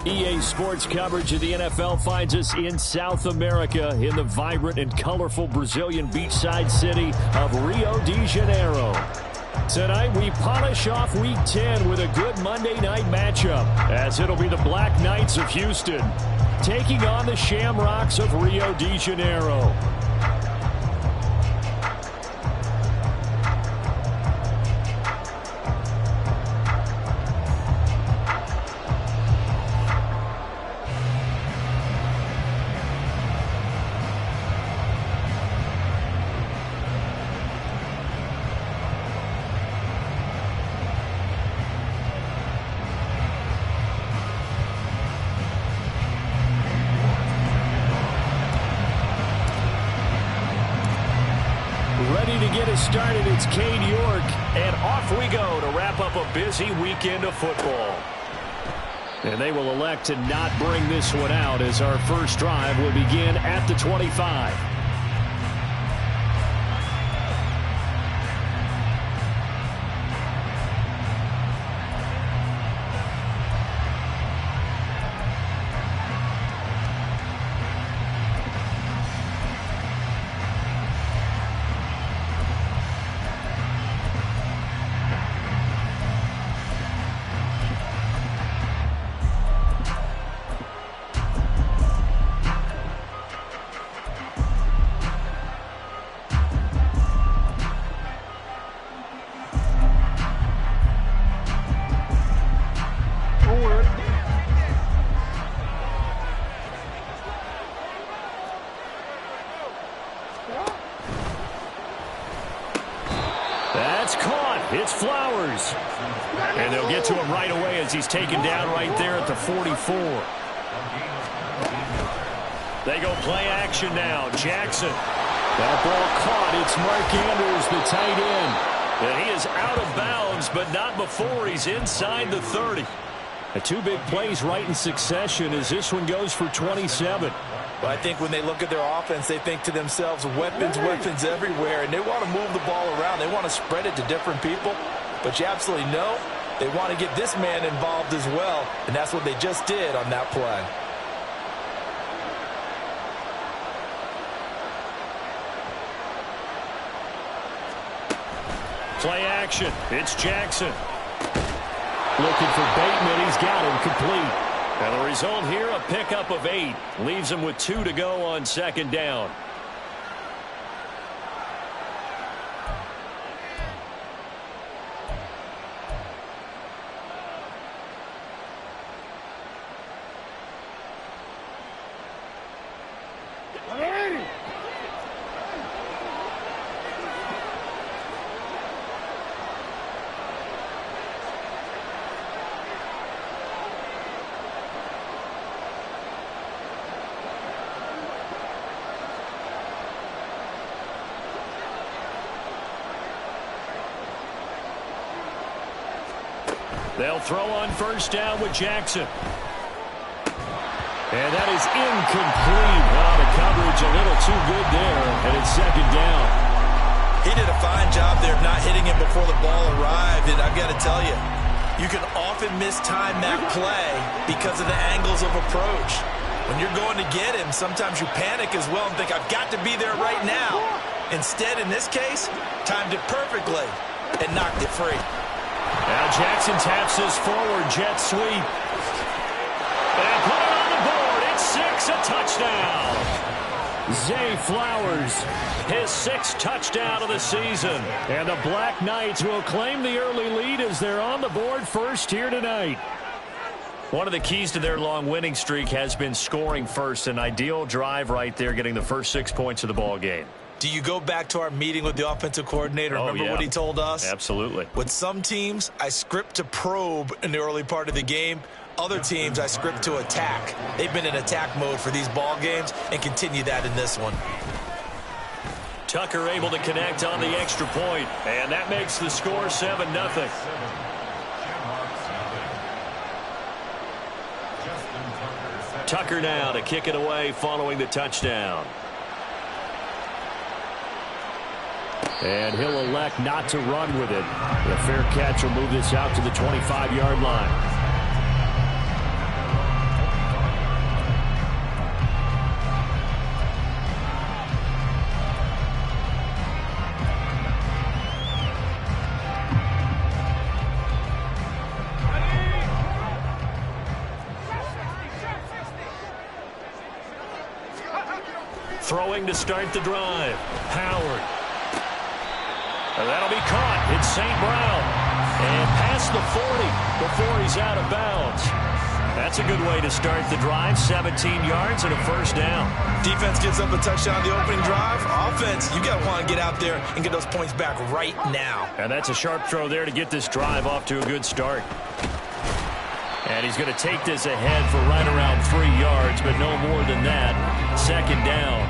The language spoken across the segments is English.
EA Sports coverage of the NFL finds us in South America in the vibrant and colorful Brazilian beachside city of Rio de Janeiro. Tonight we polish off Week 10 with a good Monday night matchup, as it'll be the Black Knights of Houston taking on the Shamrocks of Rio de Janeiro. Started, it's Cade York, and off we go to wrap up a busy weekend of football. And they will elect to not bring this one out, as our first drive will begin at the 25. It's Flowers. And they'll get to him right away as he's taken down right there at the 44. They go play action now. Jackson. That ball caught. It's Mark Andrews, the tight end. And he is out of bounds, but not before he's inside the 30. Two big plays right in succession as this one goes for 27. But I think when they look at their offense, they think to themselves, weapons, weapons everywhere, and they want to move the ball around. They want to spread it to different people. But you absolutely know they want to get this man involved as well, and that's what they just did on that play. Play action. It's Jackson. Looking for Bateman. He's got him complete. And the result here, a pickup of 8. Leaves him with 2 to go on second down. They'll throw on first down with Jackson. And that is incomplete. Wow, the coverage a little too good there, and it's second down. He did a fine job there of not hitting him before the ball arrived, and I've got to tell you, you can often mistime that play because of the angles of approach. When you're going to get him, sometimes you panic as well and think, I've got to be there right now. Instead, in this case, timed it perfectly and knocked it free. Now Jackson taps this forward jet sweep. And put it on the board. It's 6, a touchdown. Zay Flowers, his 6th touchdown of the season. And the Black Knights will claim the early lead as they're on the board first here tonight. One of the keys to their long winning streak has been scoring first. An ideal drive right there, getting the first 6 points of the ball game. Do you go back to our meeting with the offensive coordinator? Remember what he told us? Absolutely. With some teams, I script to probe in the early part of the game. Other teams, I script to attack. They've been in attack mode for these ball games and continue that in this one. Tucker able to connect on the extra point, and that makes the score 7-0. Tucker now to kick it away following the touchdown. And he'll elect not to run with it. The fair catch will move this out to the 25-yard line. Throwing to start the drive. Howard. And that'll be caught. It's St. Brown. And past the 40 before he's out of bounds. That's a good way to start the drive. 17 yards and a first down. Defense gives up a touchdown the opening drive. Offense, you got to want to get out there and get those points back right now. And that's a sharp throw there to get this drive off to a good start. And he's going to take this ahead for right around 3 yards, but no more than that. Second down.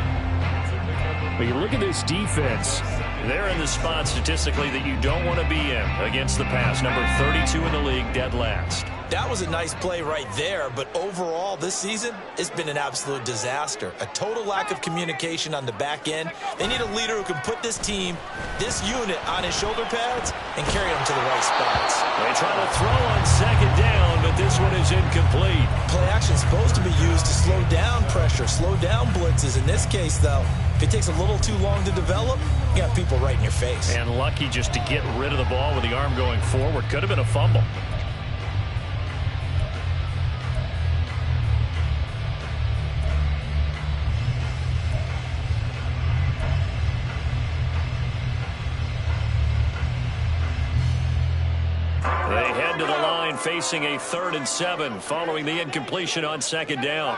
But you look at this defense. They're in the spot statistically that you don't want to be in against the pass. Number 32 in the league, dead last. That was a nice play right there, but overall this season, it's been an absolute disaster. A total lack of communication on the back end. They need a leader who can put this team, this unit, on his shoulder pads and carry them to the right spots. They try to throw on second down, but this one is incomplete. Play action is supposed to be used to slow down pressure, slow down blitzes. In this case, though, if it takes a little too long to develop, you got people right in your face. And lucky just to get rid of the ball with the arm going forward. Could have been a fumble. They head to the line facing a 3rd and 7 following the incompletion on second down.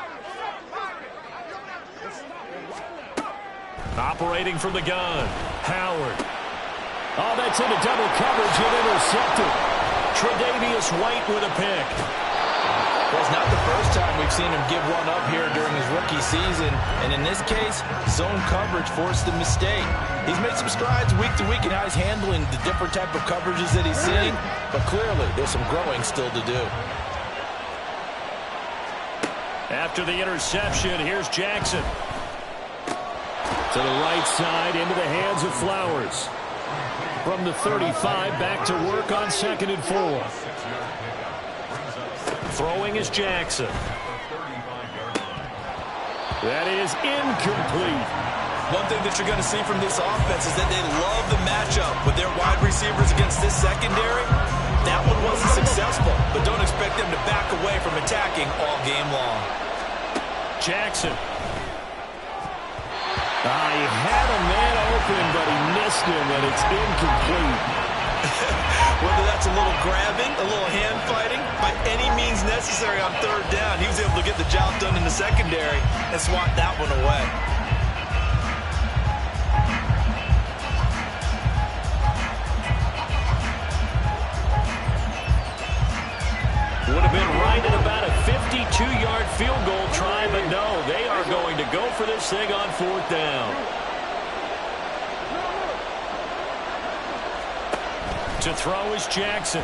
Operating from the gun, Howard. Oh, that's into double coverage and intercepted. Tre'Davious White with a pick. Well, it's not the first time we've seen him give one up here during his rookie season. And in this case, zone coverage forced the mistake. He's made some strides week to week in how he's handling the different type of coverages that he's seeing. But clearly, there's some growing still to do. After the interception, here's Jackson. To the right side, into the hands of Flowers. From the 35, back to work on 2nd and 4. Throwing is Jackson. That is incomplete. One thing that you're going to see from this offense is that they love the matchup with their wide receivers against this secondary. That one wasn't successful, but don't expect them to back away from attacking all game long. Jackson. He had a man open, but he missed him, and it's incomplete. Whether that's a little grabbing, a little hand fighting, by any means necessary on 3rd down, he was able to get the job done in the secondary and swat that one away. Would have been right at about a 52-yard field goal try, but no, they are going to go for this thing on 4th down. To throw is Jackson.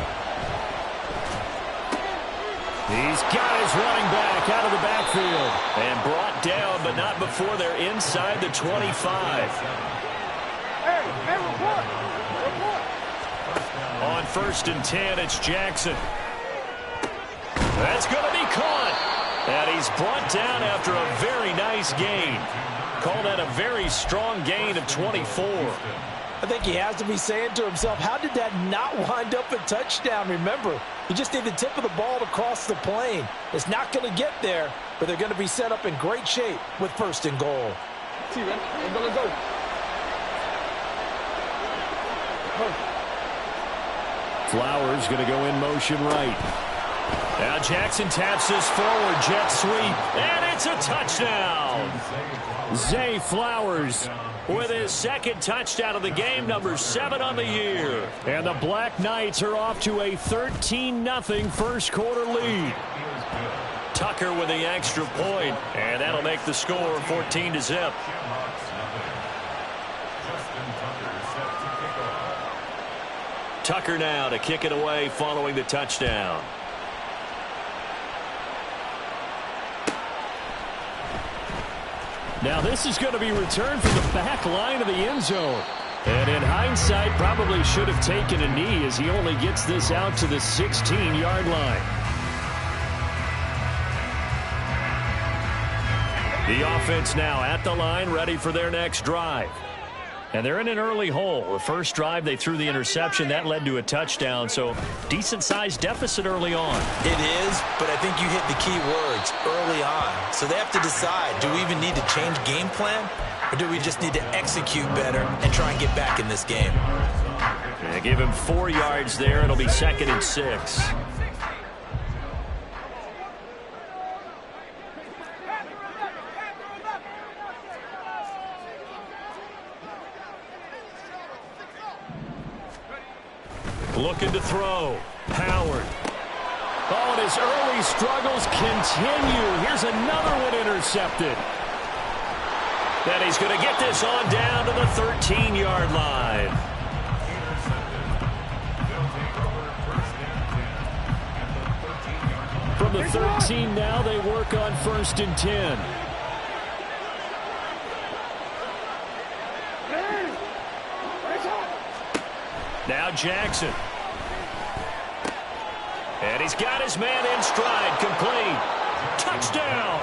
He's got his running back out of the backfield. And brought down, but not before they're inside the 25. On 1st and 10, it's Jackson. That's going to be caught. And he's brought down after a very nice gain. Call that a very strong gain of 24. I think he has to be saying to himself, how did that not wind up a touchdown? Remember, he just need the tip of the ball to cross the plane. It's not going to get there, but they're going to be set up in great shape with 1st and goal. Flowers going to go in motion right. Now Jackson taps this forward, jet sweep, and it's a touchdown. Zay Flowers with his 2nd touchdown of the game, number 7 on the year. And the Black Knights are off to a 13-0 first quarter lead. Tucker with the extra point, and that'll make the score 14-0. Tucker now to kick it away following the touchdown. Now this is going to be returned from the back line of the end zone. And in hindsight, probably should have taken a knee as he only gets this out to the 16-yard line. The offense now at the line, ready for their next drive. And they're in an early hole. The first drive, they threw the interception. That led to a touchdown, so decent-sized deficit early on. It is, but I think you hit the key words, early on. So they have to decide, do we even need to change game plan, or do we just need to execute better and try and get back in this game? They give him 4 yards there. It'll be 2nd and 6. Looking to throw. Howard. Oh, and his early struggles continue. Here's another one intercepted. Then he's going to get this on down to the 13-yard line. From the 13 now, they work on 1st and 10. Now Jackson. And he's got his man in stride. Complete. Touchdown.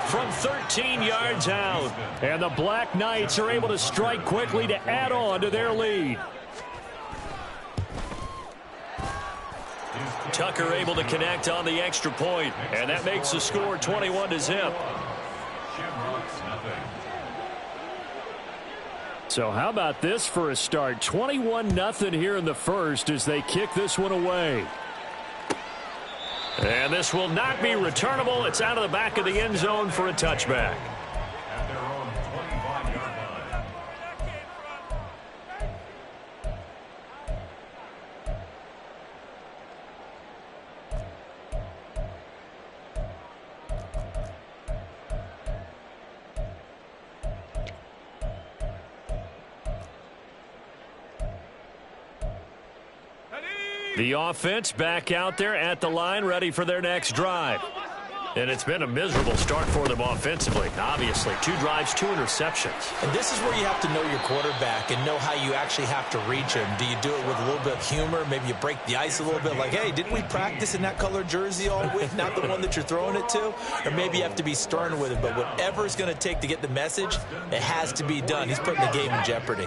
From 13 yards out. And the Black Knights are able to strike quickly to add on to their lead. Tucker able to connect on the extra point. And that makes the score 21-0. So how about this for a start? 21-0 here in the first as they kick this one away. And this will not be returnable. It's out of the back of the end zone for a touchback. The offense back out there at the line, ready for their next drive. And it's been a miserable start for them offensively. Obviously, 2 drives, 2 interceptions. And this is where you have to know your quarterback and know how you actually have to reach him. Do you do it with a little bit of humor? Maybe you break the ice a little bit like, hey, didn't we practice in that color jersey all week, not the one that you're throwing it to? Or maybe you have to be stern with him. But whatever it's going to take to get the message, it has to be done. He's putting the game in jeopardy.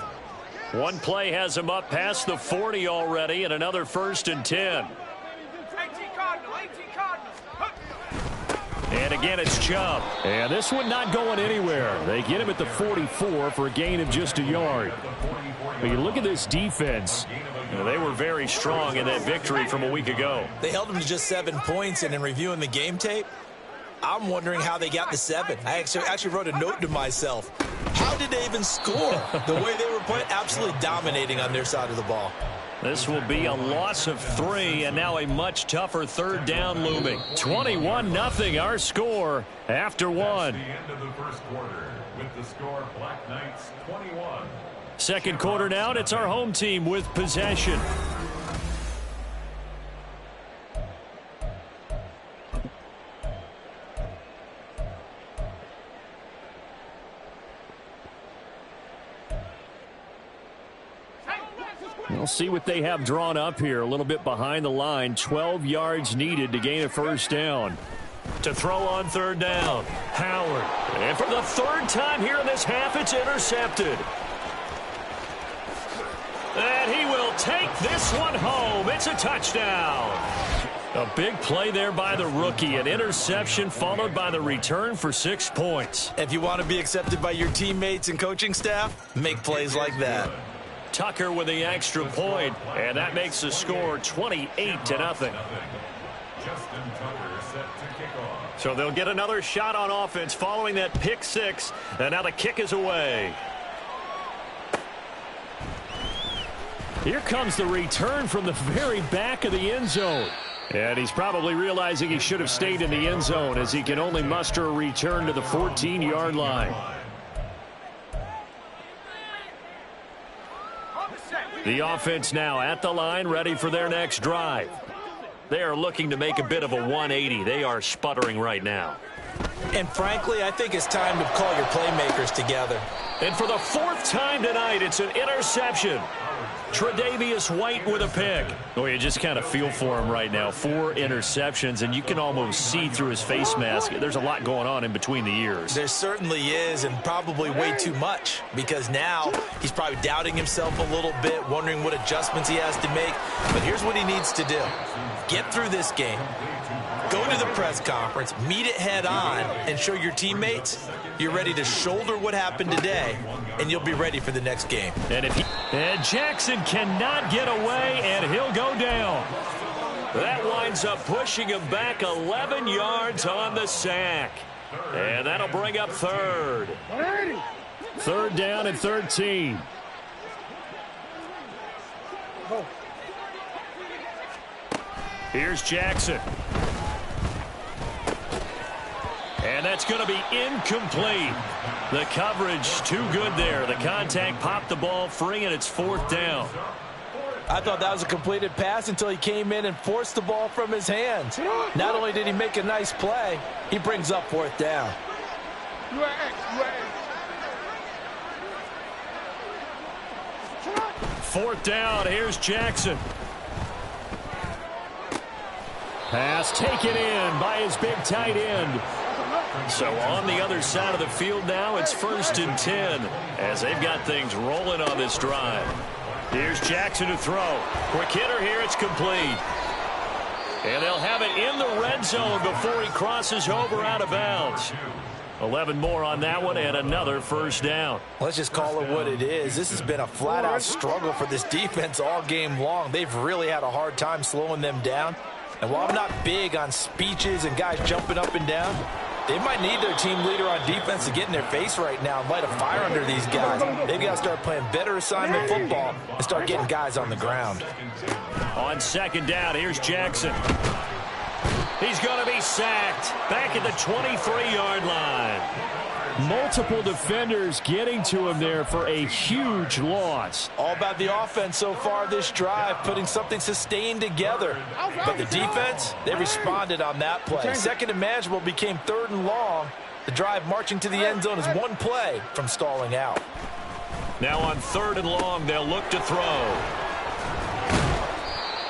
One play has him up past the 40 already, and another 1st and 10. And again, it's Chubb. And this one not going anywhere. They get him at the 44 for a gain of just a yard. But you look at this defense. They were very strong in that victory from a week ago. They held them to just 7 points, and in reviewing the game tape, I'm wondering how they got the 7. I actually wrote a note to myself. How did they even score? The way they were playing, absolutely dominating on their side of the ball. This will be a loss of 3, and now a much tougher 3rd down looming. 21-0 our score after 1. The end of the first quarter with the score Black Knights 21. Second quarter now, and it's our home team with possession. We'll see what they have drawn up here. A little bit behind the line. 12 yards needed to gain a 1st down. To throw on 3rd down. Howard. And for the 3rd time here in this half, it's intercepted. And he will take this one home. It's a touchdown. A big play there by the rookie. An interception followed by the return for 6 points. If you want to be accepted by your teammates and coaching staff, make plays like that. Tucker with the extra point, and that makes the score 28-0. So they'll get another shot on offense following that pick 6, and now the kick is away. Here comes the return from the very back of the end zone. And he's probably realizing he should have stayed in the end zone as he can only muster a return to the 14-yard line. The offense now at the line, ready for their next drive. They are looking to make a bit of a 180. They are sputtering right now. And frankly, I think it's time to call your playmakers together. And for the 4th time tonight, it's an interception. Tre'Davious White with a pick. Oh, you just kind of feel for him right now. 4 interceptions, and you can almost see through his face mask. There's a lot going on in between the ears. There certainly is, and probably way too much, because now he's probably doubting himself a little bit, wondering what adjustments he has to make. But here's what he needs to do. Get through this game. Go to the press conference, meet it head on, and show your teammates you're ready to shoulder what happened today, and you'll be ready for the next game. And Jackson cannot get away, and he'll go down. That winds up pushing him back 11 yards on the sack. And that'll bring up third. 3rd down and 13. Here's Jackson. And that's going to be incomplete. The coverage too good there. The contact popped the ball free, and it's 4th down. I thought that was a completed pass until he came in and forced the ball from his hands. Not only did he make a nice play, he brings up 4th down. 4th down. Here's Jackson. Pass taken in by his big tight end. So on the other side of the field now, it's 1st and 10 as they've got things rolling on this drive. Here's Jackson to throw. Quick hitter here. It's complete. And they'll have it in the red zone before he crosses over out of bounds. 11 more on that one and another 1st down. Let's just call it what it is. This has been a flat-out struggle for this defense all game long. They've really had a hard time slowing them down. And while I'm not big on speeches and guys jumping up and down, they might need their team leader on defense to get in their face right now and light a fire under these guys. They've got to start playing better assignment football and start getting guys on the ground. On 2nd down, here's Jackson. He's going to be sacked back at the 23-yard line. Multiple defenders getting to him there for a huge loss. All about the offense so far this drive, putting something sustained together. But the defense, they responded on that play. 2nd and manageable became 3rd and long. The drive marching to the end zone is 1 play from stalling out. Now on 3rd and long, they'll look to throw.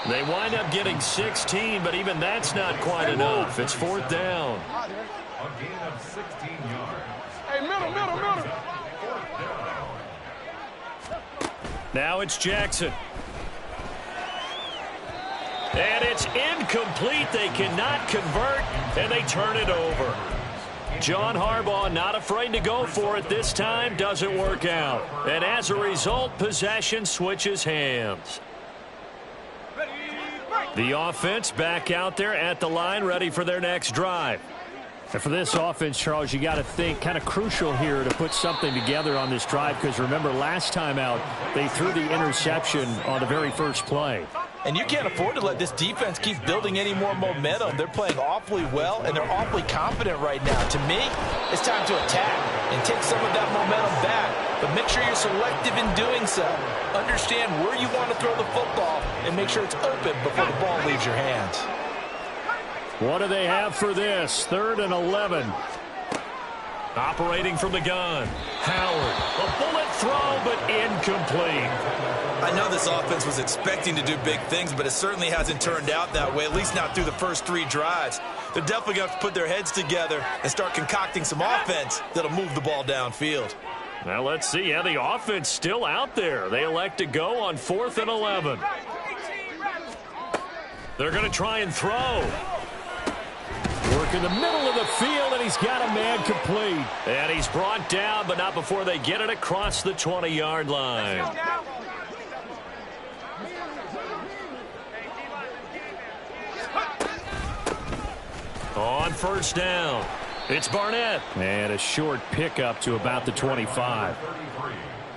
They wind up getting 16, but even that's not quite enough. It's 4th down. A gain of 16 yards. Hey, middle. Now it's Jackson. And it's incomplete. They cannot convert, and they turn it over. John Harbaugh not afraid to go for it this time. Doesn't work out. And as a result, possession switches hands. The offense back out there at the line, ready for their next drive. And for this offense, Charles, you got to think kind of crucial here to put something together on this drive, because remember last time out they threw the interception on the very first play. And you can't afford to let this defense keep building any more momentum. They're playing awfully well, and they're awfully confident right now. To me, it's time to attack and take some of that momentum back. But make sure you're selective in doing so. Understand where you want to throw the football and make sure it's open before the ball leaves your hands. What do they have for this? 3rd and 11. Operating from the gun. Howard. A bullet throw, but incomplete. I know this offense was expecting to do big things, but it certainly hasn't turned out that way, at least not through the first 3 drives. They're definitely going to have to put their heads together and start concocting some offense that'll move the ball downfield. Now let's see. Yeah, the offense still out there. They elect to go on 4th and 11. They're going to try and throw. Work in the middle of the field, and he's got a man complete. And he's brought down, but not before they get it across the 20-yard line. On 1st down, it's Barnett. And a short pickup to about the 25.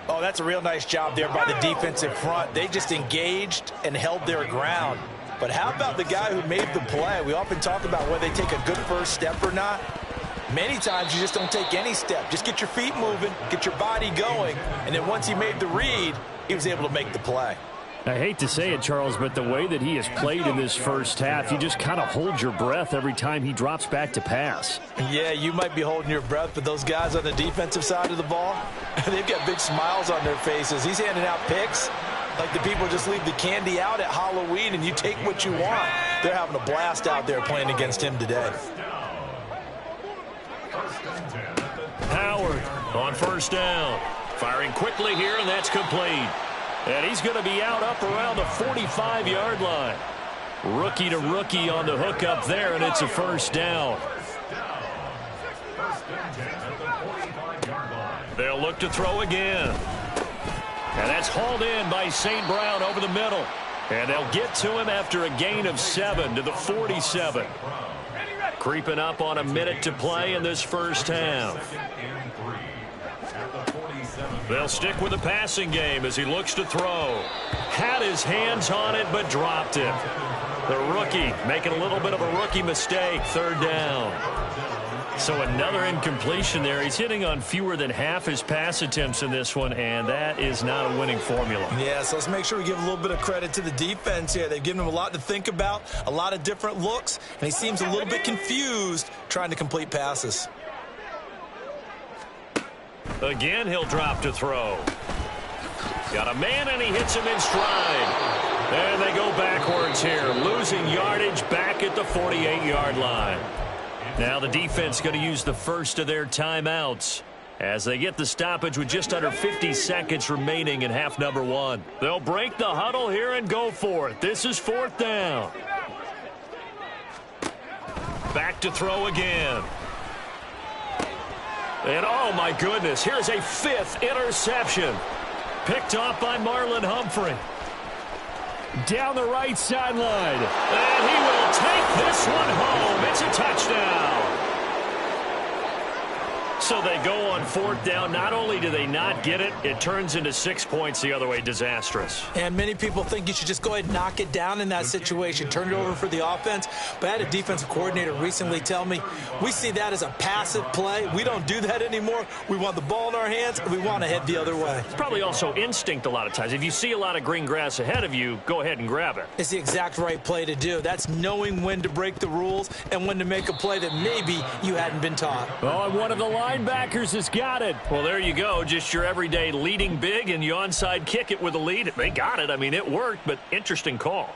Oh, that's a real nice job there by the defensive front. They just engaged and held their ground. But how about the guy who made the play? We often talk about whether they take a good first step or not. Many times you just don't take any step. Just get your feet moving, get your body going, and then once he made the read, he was able to make the play. I hate to say it, Charles, but the way that he has played in this first half, you just kind of hold your breath every time he drops back to pass. Yeah, you might be holding your breath, but those guys on the defensive side of the ball, they've got big smiles on their faces. He's handing out picks, Like the people just leave the candy out at Halloween and you take what you want. They're having a blast out there playing against him today. Howard on first down. Firing quickly here, and that's complete. And he's going to be out up around the 45-yard line. Rookie to rookie on the hook up there, and it's a first down. They'll look to throw again. And that's hauled in by St. Brown over the middle. And they'll get to him after a gain of 7 to the 47. Creeping up on a minute to play in this first half. They'll stick with the passing game as he looks to throw. Had his hands on it, but dropped it. The rookie making a little bit of a rookie mistake. Third down. So another incompletion there. He's hitting on fewer than half his pass attempts in this one, and that is not a winning formula. Yeah, so let's make sure we give a little bit of credit to the defense here. They've given him a lot to think about, a lot of different looks, and he seems a little bit confused trying to complete passes. Again, he'll drop to throw. Got a man, and he hits him in stride. And they go backwards here, losing yardage back at the 48-yard line. Now the defense going to use the first of their timeouts as they get the stoppage with just under 50 seconds remaining in half number 1. They'll break the huddle here and go for it. This is fourth down. Back to throw again. And oh my goodness, here's a 5th interception. Picked off by Marlon Humphrey. Down the right sideline. And he will take this one home. It's a touchdown. So they go on fourth down. Not only do they not get it, it turns into 6 points the other way. Disastrous. And many people think you should just go ahead and knock it down in that situation. Turn it over for the offense. But I had a defensive coordinator recently tell me, we see that as a passive play. We don't do that anymore. We want the ball in our hands, and we want to head the other way. It's probably also instinct a lot of times. If you see a lot of green grass ahead of you, go ahead and grab it. It's the exact right play to do. That's knowing when to break the rules and when to make a play that maybe you hadn't been taught. Oh, and one of the linebackers has got it. Well, there you go. Just your everyday leading big, and you onside kick it with a lead. They got it. I mean, it worked, but interesting call.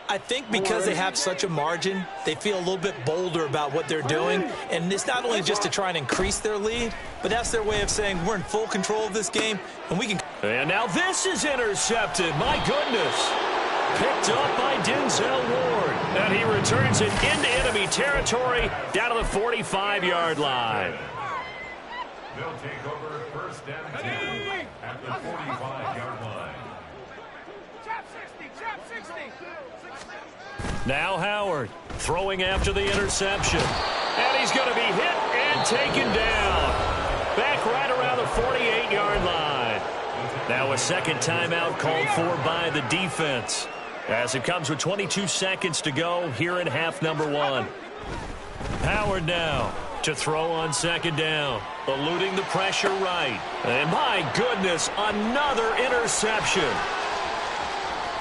I think because they have such a margin, they feel a little bit bolder about what they're doing. And it's not only just to try and increase their lead, but that's their way of saying we're in full control of this game, and we can. And now this is intercepted. My goodness. Picked up by Denzel Ward. And he returns it into enemy territory down to the 45-yard line. They'll take over first down 2 at the 45-yard line. Now Howard throwing after the interception. And he's going to be hit and taken down. Back right around the 48-yard line. Now a second timeout called for by the defense, as it comes with 22 seconds to go here in half number 1. Howard now to throw on second down, eluding the pressure right. And my goodness, another interception.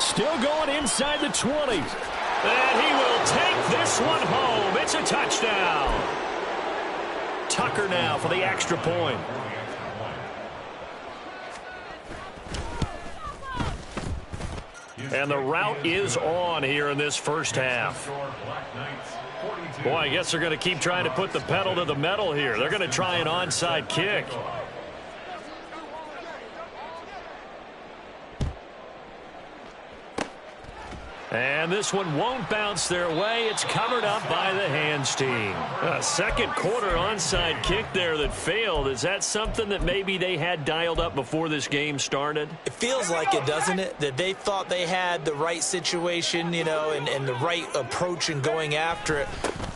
Still going inside the 20. And he will take this one home. It's a touchdown. Tucker now for the extra point. And the route is on here in this first half. Boy, I guess they're going to keep trying to put the pedal to the metal here. They're going to try an onside kick. And this one won't bounce their way. It's covered up by the hands team. A second quarter onside kick there that failed. Is that something that maybe they had dialed up before this game started? It feels like it, doesn't it? That they thought they had the right situation, you know, and the right approach in going after it.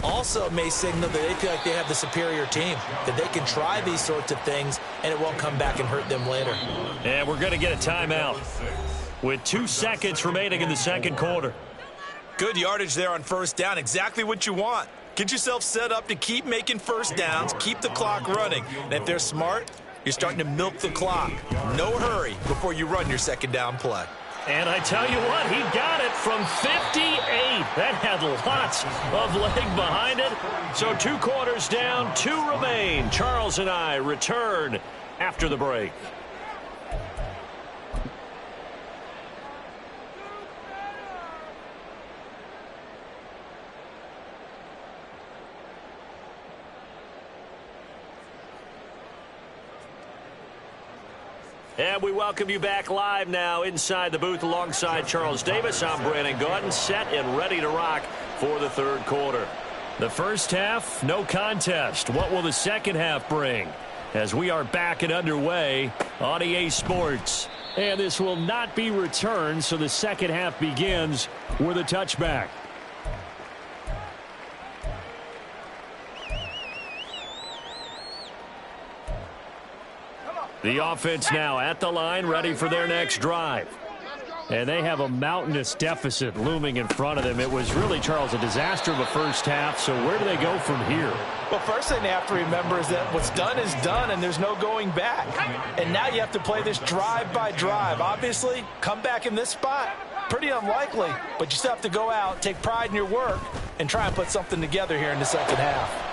Also, it may signal that they feel like they have the superior team, that they can try these sorts of things, and it won't come back and hurt them later. And we're going to get a timeout with 2 seconds remaining in the second quarter. Good yardage there on first down. Exactly what you want. Get yourself set up to keep making first downs, keep the clock running. And if they're smart, you're starting to milk the clock. No hurry before you run your second down play. And I tell you what, he got it from 58. That had lots of leg behind it. So 2 quarters down, 2 remain. Charles and I return after the break. And we welcome you back live now inside the booth alongside Charles Davis. I'm Brandon Gaudin, set and ready to rock for the third quarter. The first half, no contest. What will the second half bring? As we are back and underway on EA Sports. And this will not be returned, so the second half begins with a touchback. The offense now at the line, ready for their next drive. And they have a mountainous deficit looming in front of them. It was really, Charles, a disaster of a first half, so where do they go from here? Well, first thing they have to remember is that what's done is done, and there's no going back. And now you have to play this drive by drive. Obviously, come back in this spot, pretty unlikely, but you still have to go out, take pride in your work, and try and put something together here in the second half.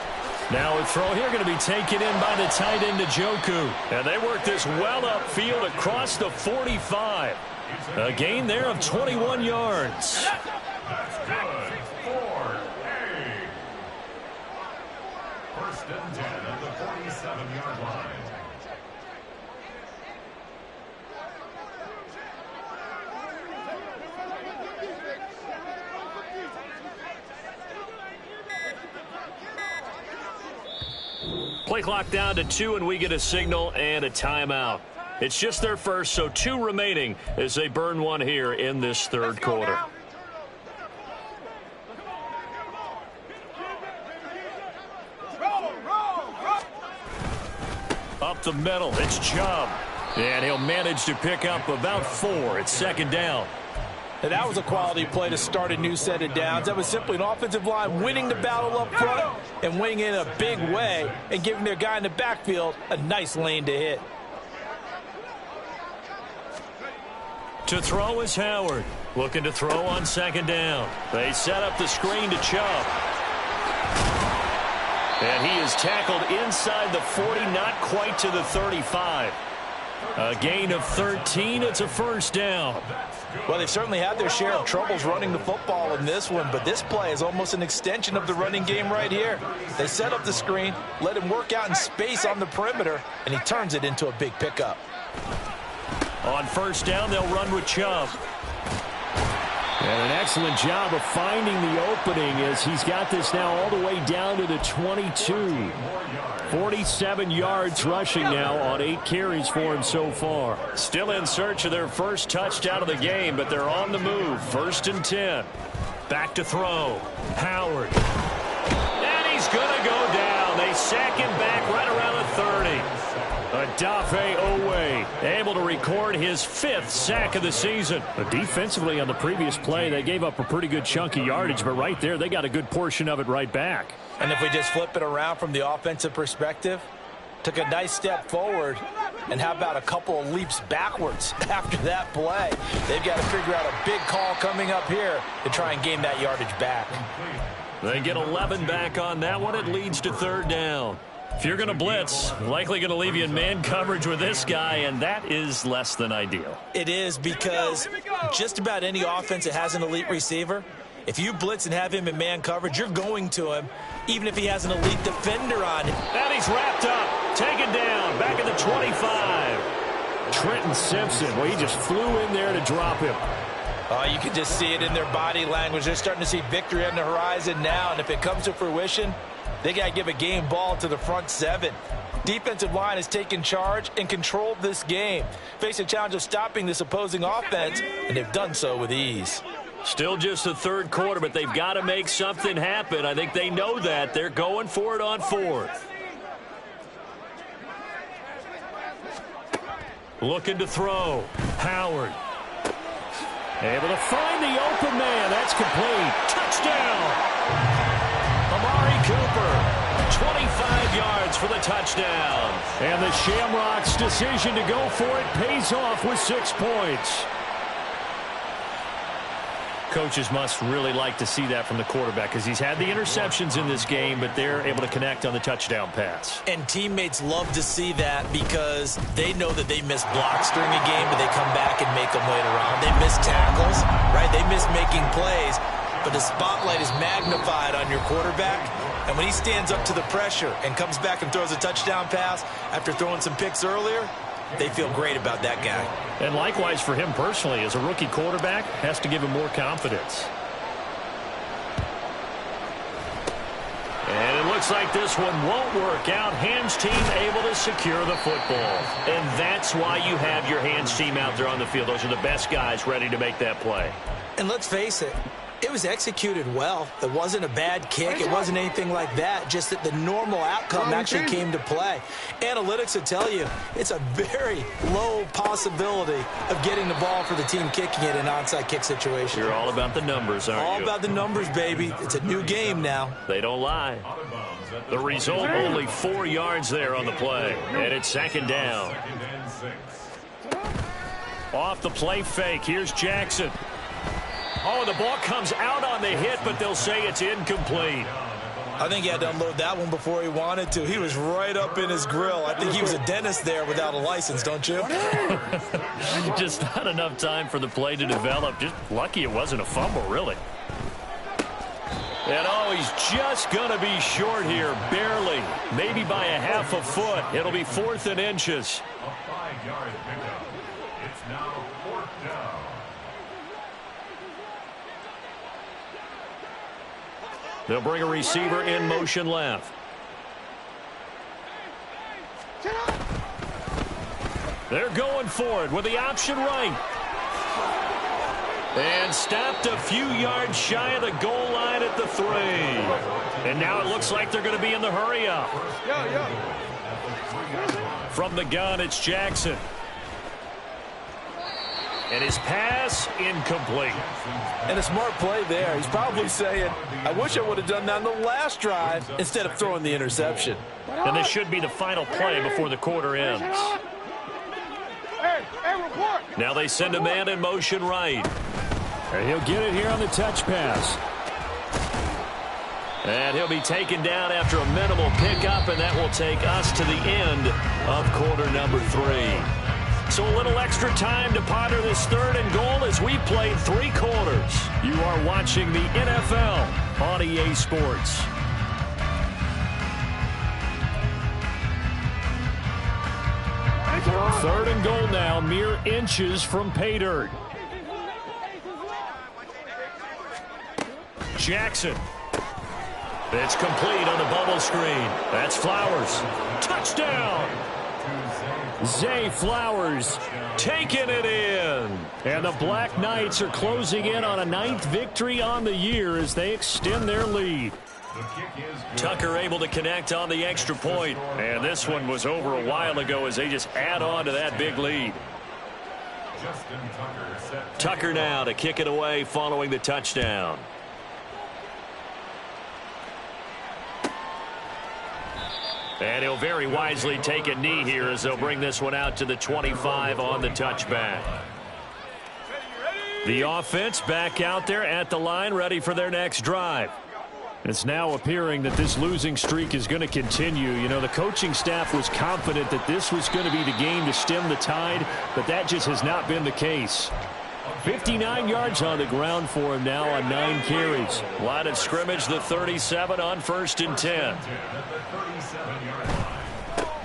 Now a throw here going to be taken in by the tight end, Njoku. And they work this well upfield across the 45. A gain there of 21 yards. That's good. 4-8. First and 10 at the 47-yard line. Play clock down to 2, and we get a signal and a timeout. It's just their first, so 2 remaining as they burn one here in this third quarter. Up the middle, it's Chubb. And he'll manage to pick up about 4. It's second down. And that was a quality play to start a new set of downs. That was simply an offensive line winning the battle up front and winning in a big way and giving their guy in the backfield a nice lane to hit. To throw is Howard. Looking to throw on second down. They set up the screen to Chubb. And he is tackled inside the 40, not quite to the 35. A gain of 13. It's a first down. Well, they've certainly had their share of troubles running the football in this one, but this play is almost an extension of the running game right here. They set up the screen, let him work out in space on the perimeter, and he turns it into a big pickup. On first down, they'll run with Chubb. And an excellent job of finding the opening as he's got this now all the way down to the 22. 47 yards rushing now on 8 carries for him so far. Still in search of their first touchdown of the game, but they're on the move. First and 10. Back to throw. Howard. And he's going to go down. They sack him back right around the 30. Odafe Oweh able to record his 5th sack of the season. But defensively on the previous play, they gave up a pretty good chunk of yardage, but right there, they got a good portion of it right back. And if we just flip it around from the offensive perspective, took a nice step forward, and how about a couple of leaps backwards after that play? They've got to figure out a big call coming up here to try and gain that yardage back. They get 11 back on that one. It leads to third down. If you're going to blitz, likely going to leave you in man coverage with this guy, and that is less than ideal. It is, because just about any offense that has an elite receiver, if you blitz and have him in man coverage, you're going to him, even if he has an elite defender on him. And he's wrapped up, taken down, back at the 25. Trenton Simpson, well, he just flew in there to drop him. You can just see it in their body language. They're starting to see victory on the horizon now, and if it comes to fruition, they got to give a game ball to the front 7. Defensive line has taken charge and controlled this game. Face a challenge of stopping this opposing offense, and they've done so with ease. Still just the third quarter, but they've got to make something happen. I think they know that. They're going for it on 4th. Looking to throw. Howard. Able to find the open man. That's complete. Touchdown. Amari Cooper, 25 yards for the touchdown. And the Shamrocks' decision to go for it pays off with 6 points. Coaches must really like to see that from the quarterback because he's had the interceptions in this game, but they're able to connect on the touchdown pass. And teammates love to see that because they know that they miss blocks during a game, but they come back and make them later on. They miss tackles, right? They miss making plays, but the spotlight is magnified on your quarterback. And when he stands up to the pressure and comes back and throws a touchdown pass after throwing some picks earlier, they feel great about that guy. And likewise for him personally, as a rookie quarterback, has to give him more confidence. And it looks like this one won't work out. Hands team able to secure the football. And that's why you have your hands team out there on the field. Those are the best guys ready to make that play. And let's face it, it was executed well. It wasn't a bad kick. It wasn't anything like that. Just that the normal outcome actually came to play. Analytics will tell you it's a very low possibility of getting the ball for the team kicking it in an onside kick situation. You're all about the numbers, aren't you? All about the numbers, baby. It's a new game now. They don't lie. The result, only 4 yards there on the play. And it's second down. Off the play fake. Here's Jackson. Oh, the ball comes out on the hit, but they'll say it's incomplete. I think he had to unload that one before he wanted to. He was right up in his grill. I think he was a dentist there without a license, don't you? Just not enough time for the play to develop. Just lucky it wasn't a fumble, really. And oh, he's just going to be short here, barely. Maybe by a half a foot. It'll be 4th and inches. A 5-yard pickup. It's now 4th down. They'll bring a receiver in motion left. They're going for it with the option right. And stopped a few yards shy of the goal line at the 3. And now it looks like they're going to be in the hurry up. From the gun, it's Jackson. And his pass incomplete. And a smart play there. He's probably saying, I wish I would have done that on the last drive instead of throwing the interception. And this should be the final play before the quarter ends. Now they send a man in motion right. And he'll get it here on the touch pass. And he'll be taken down after a minimal pickup, and that will take us to the end of quarter number 3. So a little extra time to ponder this 3rd and goal as we played 3 quarters. You are watching the NFL on EA Sports. Third and goal now, mere inches from pay dirt. Jackson. It's complete on the bubble screen. That's Flowers. Touchdown! Zay Flowers taking it in. And the Black Knights are closing in on a 9th victory on the year as they extend their lead. Tucker able to connect on the extra point. And this one was over a while ago as they just add on to that big lead. Tucker now to kick it away following the touchdown. And he'll very wisely take a knee here as they'll bring this one out to the 25 on the touchback. The offense back out there at the line, ready for their next drive. It's now appearing that this losing streak is going to continue. You know, the coaching staff was confident that this was going to be the game to stem the tide, but that just has not been the case. 59 yards on the ground for him now on 9 carries. Line of scrimmage, the 37 on 1st and 10.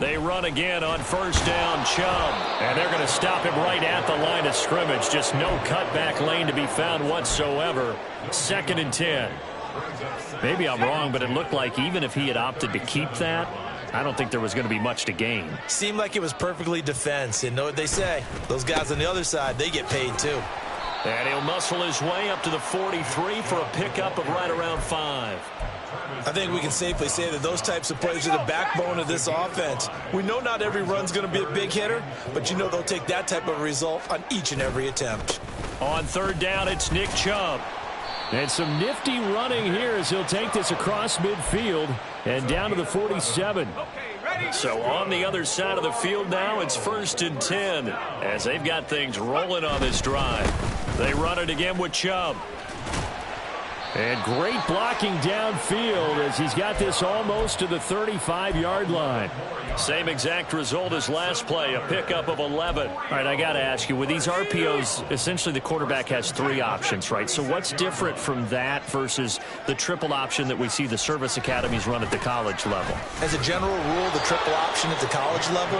They run again on 1st down, Chubb. And they're going to stop him right at the line of scrimmage. Just no cutback lane to be found whatsoever. 2nd and 10. Maybe I'm wrong, but it looked like even if he had opted to keep that, I don't think there was going to be much to gain. Seemed like it was perfectly defense. And know what they say? Those guys on the other side, they get paid too. And he'll muscle his way up to the 43 for a pickup of right around 5. I think we can safely say that those types of plays are the backbone of this offense. We know not every run's going to be a big hitter, but you know they'll take that type of result on each and every attempt. On 3rd down, it's Nick Chubb. And some nifty running here as he'll take this across midfield and down to the 47. So on the other side of the field now, it's 1st and 10 as they've got things rolling on this drive. They run it again with Chubb. And great blocking downfield as he's got this almost to the 35-yard line. Same exact result as last play, a pickup of 11. All right, I got to ask you, with these RPOs, essentially the quarterback has 3 options, right? So what's different from that versus the triple option that we see the service academies run at the college level? As a general rule, the triple option at the college level,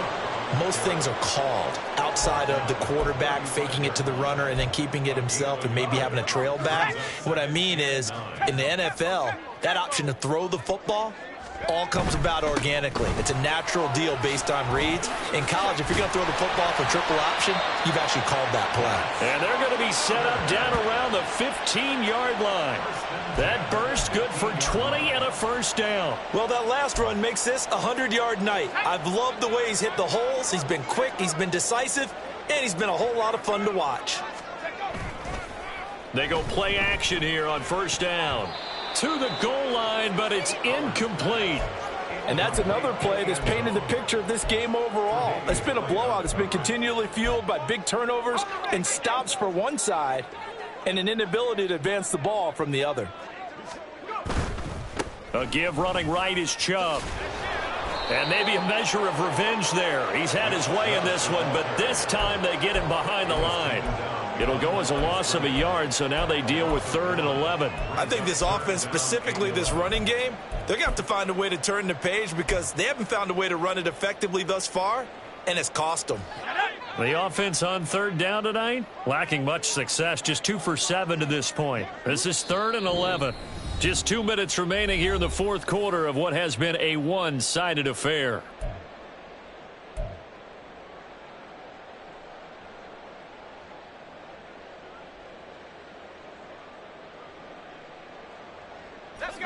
most things are called outside of the quarterback faking it to the runner and then keeping it himself and maybe having a trail back. What I mean is, in the NFL, that option to throw the football all comes about organically. It's a natural deal based on reads. In college, if you're going to throw the football for triple option, you've actually called that play. And they're going to be set up down around the 15-yard line. That burst good for 20 and a first down. Well, that last run makes this a 100-yard night. I've loved the way he's hit the holes. He's been quick, he's been decisive, and he's been a whole lot of fun to watch. They go play action here on first down. To the goal line, but it's incomplete. And that's another play that's painted the picture of this game overall. It's been a blowout. It's been continually fueled by big turnovers and stops for one side and an inability to advance the ball from the other. A give running right is Chubb. And maybe a measure of revenge there. He's had his way in this one, but this time they get him behind the line. It'll go as a loss of a yard, so now they deal with 3rd and 11. I think this offense, specifically this running game, they're going to have to find a way to turn the page because they haven't found a way to run it effectively thus far, and it's cost them. The offense on 3rd down tonight, lacking much success, just 2 for 7 to this point. This is 3rd and 11. Just 2 minutes remaining here in the 4th quarter of what has been a one-sided affair.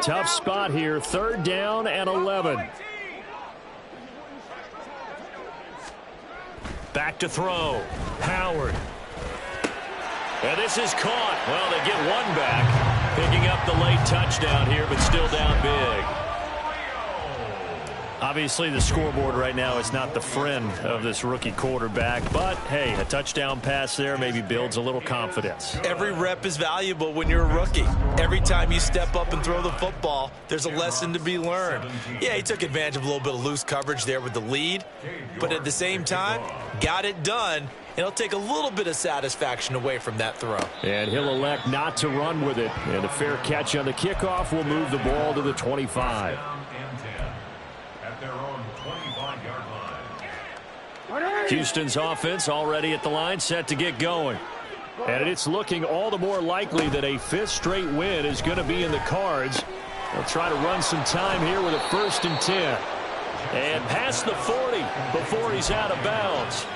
Tough spot here, 3rd down and 11. Back to throw. Howard. And this is caught. Well, they get one back. Picking up the late touchdown here, but still down big. Obviously, the scoreboard right now is not the friend of this rookie quarterback. But, hey, a touchdown pass there maybe builds a little confidence. Every rep is valuable when you're a rookie. Every time you step up and throw the football, there's a lesson to be learned. Yeah, he took advantage of a little bit of loose coverage there with the lead. But at the same time, got it done. And he'll take a little bit of satisfaction away from that throw. And he'll elect not to run with it. And a fair catch on the kickoff will move the ball to the 25. Houston's offense already at the line, set to get going. And it's looking all the more likely that a 5th straight win is going to be in the cards. They'll try to run some time here with a 1st and 10. And past the 40 before he's out of bounds.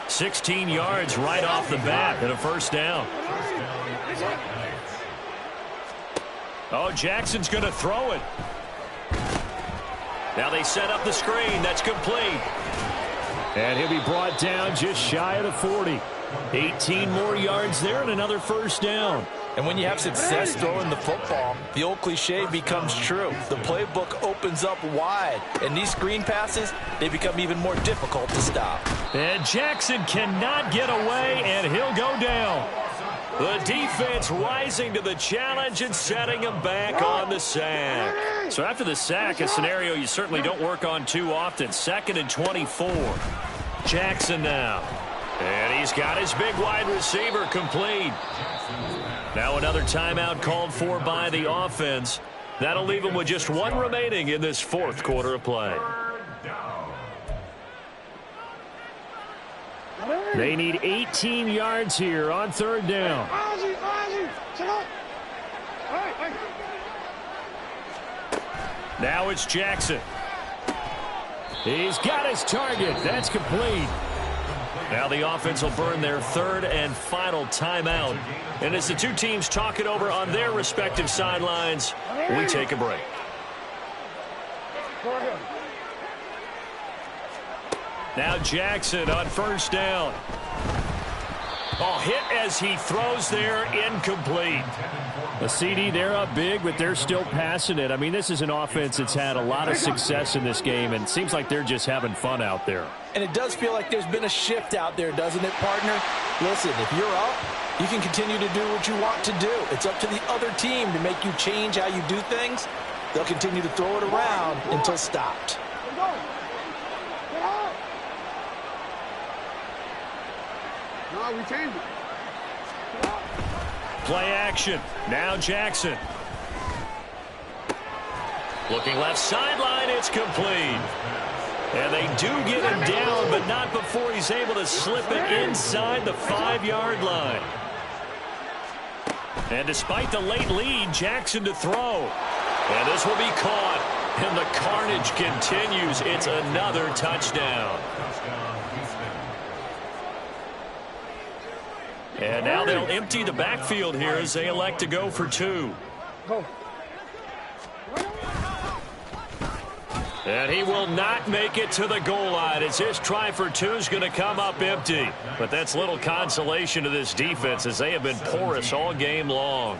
16 yards right off the bat and a 1st down. Oh, Jackson's going to throw it. Now they set up the screen. That's complete. And he'll be brought down just shy of the 40. 18 more yards there and another 1st down. And when you have success throwing the football, the old cliche becomes true. The playbook opens up wide. And these screen passes, they become even more difficult to stop. And Jackson cannot get away, and he'll go down. The defense rising to the challenge and setting him back on the sack. So after the sack, a scenario you certainly don't work on too often. 2nd and 24. Jackson now. And he's got his big wide receiver complete. Now another timeout called for by the offense. That'll leave him with just 1 remaining in this 4th quarter of play. They need 18 yards here on 3rd down. Now it's Jackson. He's got his target. That's complete. Now the offense will burn their 3rd and final timeout. And as the two teams talk it over on their respective sidelines, we take a break. Now Jackson on 1st down. Oh, hit as he throws there, incomplete. The CD, they're up big, but they're still passing it. I mean, this is an offense that's had a lot of success in this game, and it seems like they're just having fun out there. And it does feel like there's been a shift out there, doesn't it, partner? Listen, if you're up, you can continue to do what you want to do. It's up to the other team to make you change how you do things. They'll continue to throw it around until stopped. No, we changed it. Play action. Now Jackson. Looking left sideline. It's complete. And they do get him down, but not before he's able to slip it inside the 5-yard line. And despite the late lead, Jackson to throw. And this will be caught. And the carnage continues. It's another touchdown. And now they'll empty the backfield here as they elect to go for 2. And he will not make it to the goal line as his try for 2 is going to come up empty. But that's little consolation to this defense as they have been porous all game long.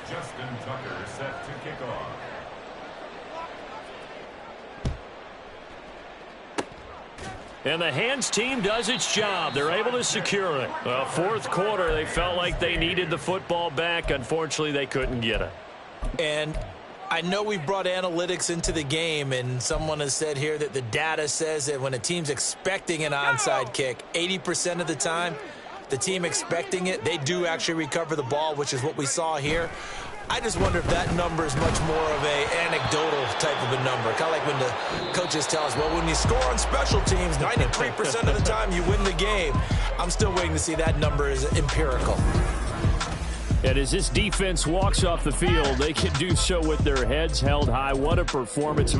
Justin Tucker set to kick off. And the hands team does its job. They're able to secure it. Well, fourth quarter, they felt like they needed the football back. Unfortunately, they couldn't get it. And I know we brought analytics into the game, and someone has said here that the data says that when a team's expecting an onside kick, 80% of the time, the team expecting it, they do actually recover the ball, which is what we saw here. I just wonder if that number is much more of an anecdotal type of a number. Kind of like when the coaches tell us, well, when you score on special teams, 93% of the time you win the game. I'm still waiting to see that number is empirical. And as this defense walks off the field, they can do so with their heads held high. What a performance.